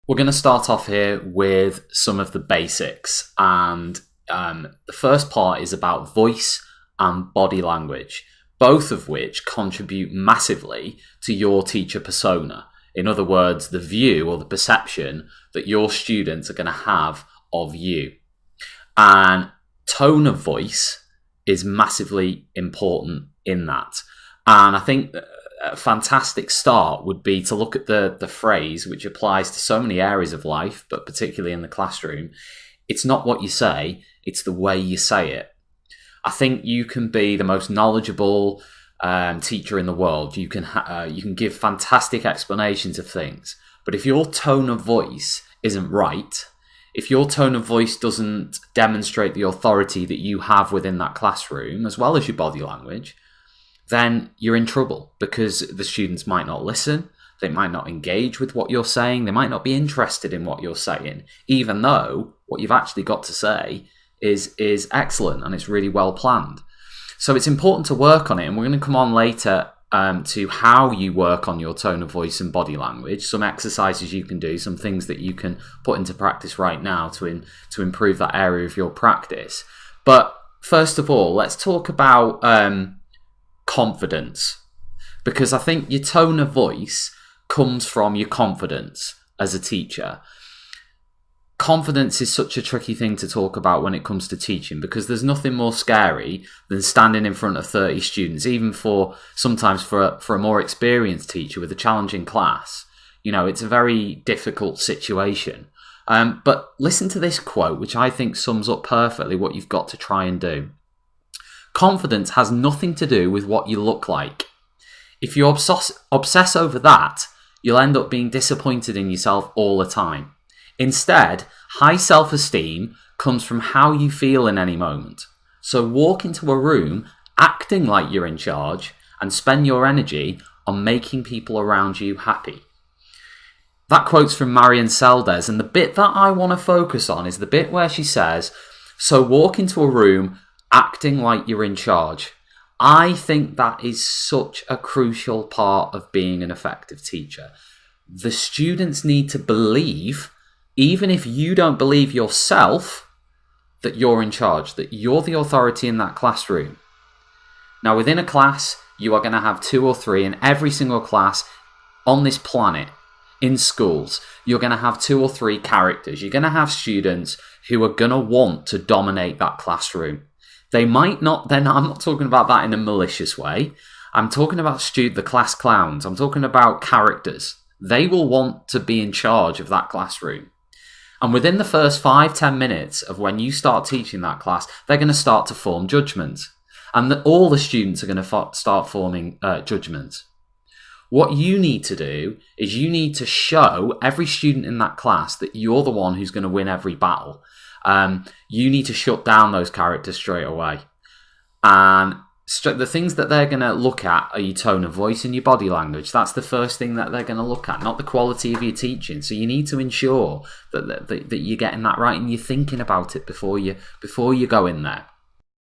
We're going to start off here with some of the basics, and the first part is about voice and body language, both of which contribute massively to your teacher persona. In other words, the view or the perception that your students are going to have of you. And tone of voice is massively important in that. And I think a fantastic start would be to look at the phrase, which applies to so many areas of life, but particularly in the classroom. It's not what you say, it's the way you say it. I think you can be the most knowledgeable teacher in the world. You can give fantastic explanations of things, but if your tone of voice isn't right, if your tone of voice doesn't demonstrate the authority that you have within that classroom, as well as your body language, then you're in trouble, because the students might not listen, they might not engage with what you're saying, they might not be interested in what you're saying, even though what you've actually got to say is excellent and it's really well planned. So it's important to work on it, and we're going to come on later to how you work on your tone of voice and body language, some exercises you can do, some things that you can put into practice right now to improve that area of your practice. But first of all, let's talk about confidence, because I think your tone of voice comes from your confidence as a teacher. Confidence is such a tricky thing to talk about when it comes to teaching, because there's nothing more scary than standing in front of 30 students, even sometimes for a more experienced teacher with a challenging class. You know, it's a very difficult situation. But listen to this quote, which I think sums up perfectly what you've got to try and do. Confidence has nothing to do with what you look like. If you obsess over that, you'll end up being disappointed in yourself all the time. Instead, high self-esteem comes from how you feel in any moment. So walk into a room acting like you're in charge and spend your energy on making people around you happy. That quote's from Marion Seldes, and the bit that I want to focus on is the bit where she says, so walk into a room acting like you're in charge. I think that is such a crucial part of being an effective teacher. The students need to believe, even if you don't believe yourself, that you're in charge, that you're the authority in that classroom. Now, within a class, you are going to have 2 or 3 in every single class on this planet. In schools, you're going to have 2 or 3 characters. You're going to have students who are going to want to dominate that classroom. They might not, then I'm not talking about that in a malicious way. I'm talking about the class clowns. I'm talking about characters. They will want to be in charge of that classroom. And within the first 5-10 minutes of when you start teaching that class, they're going to start to form judgments. And all the students are going to start forming judgments. What you need to do is you need to show every student in that class that you're the one who's going to win every battle. You need to shut down those characters straight away. And the things that they're going to look at are your tone of voice and your body language. That's the first thing that they're going to look at, not the quality of your teaching. So you need to ensure that you're getting that right and you're thinking about it before you go in there.